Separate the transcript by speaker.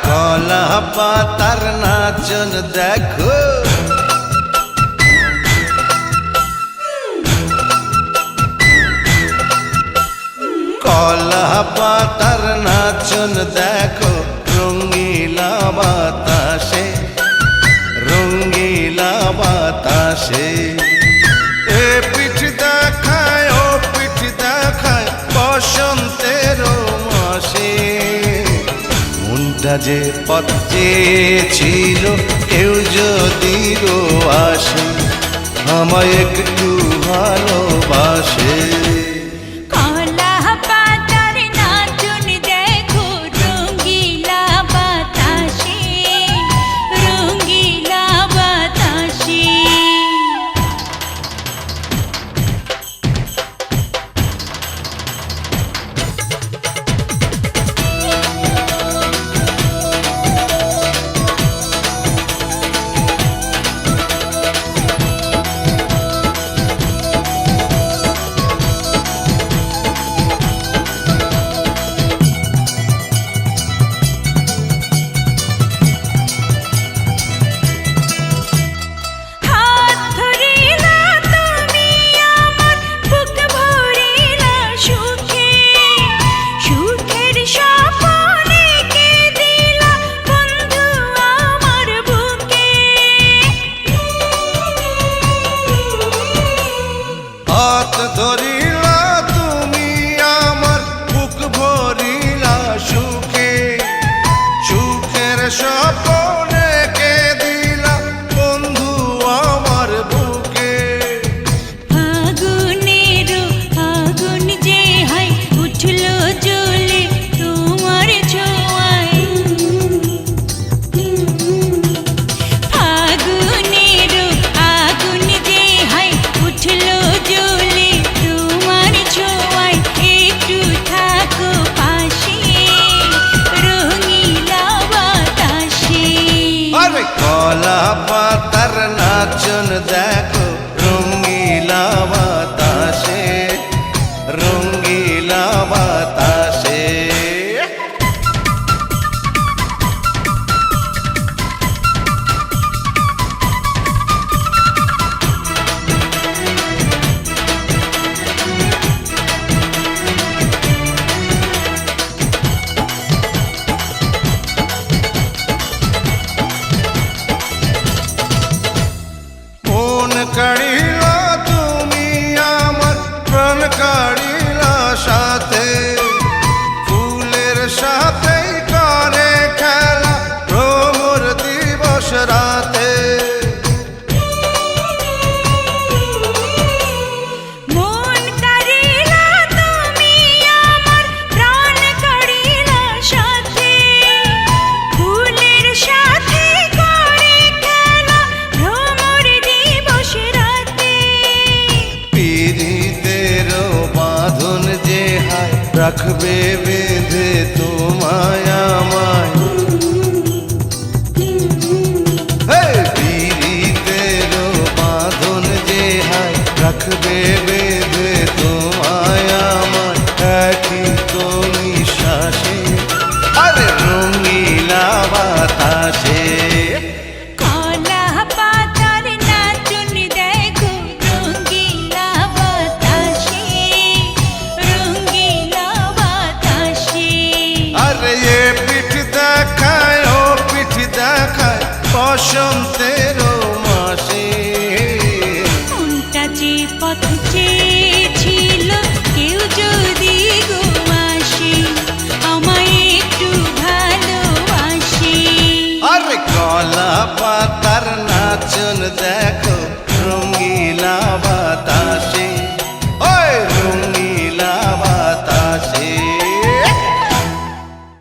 Speaker 1: কলা পাতার নাচন দেখো, কলা পাতার নাচন দেখো, রঙ্গিলা বাতাসে, রঙ্গিলা বাতাসে। এ পিঠ দেখায় ও পিঠ দেখায় বসন্তের মাসে। মনটা যে পথ চেয়েছিল কেউ যদি গো আসে, আমায় একটু ভালোবাসে। ধরিলা তুমি আমার বুক ভরিলা সুখে, সুখের স্বপ্নে কে দিলা বন্ধু আমার বুকে।
Speaker 2: ফাগুনের আগুন যে হয় উঠলো জ্বলে তোমার ছোঁয়ায়, ফাগুনের আগুন যে হয় উঠলো জ্বলে তোমার ছোঁয়ায়, একটু থাকো পাশে রঙিলা বাতাসে।
Speaker 1: আরে কলা পাতার নাচন দেখো, রঙ্গিলা বাতাসে, রঙ্গিলা বাতাসে। মন কাড়িলা তুমি আমার প্রাণ কাড়িলা সাথে, ফুলের সাথে করে খেলা ভ্রমর দিবস রাতে।
Speaker 2: মন কাড়িলা তুমি আমার প্রাণ কাড়িলা সাথে, ফুলের সাথে করে খেলা ভ্রমর দিবস রাতে।
Speaker 1: পীড়িতের বাঁধন যে হায় রাখবে বেঁধে তোমায় আমায়, পীড়িতের বাঁধন যে হায় রাখবে বেঁধে তোমায় আমায়, একই তো নিঃশ্বাসে আরে রঙ্গিলা বাতাসে।
Speaker 2: কলা পাতার নাচন দেখো, রঙ্গিলা বাতাসে, রঙ্গিলা বাতাসে।
Speaker 1: আরে এ পিঠ দেখায় ও পিঠ দেখায় বসন্ত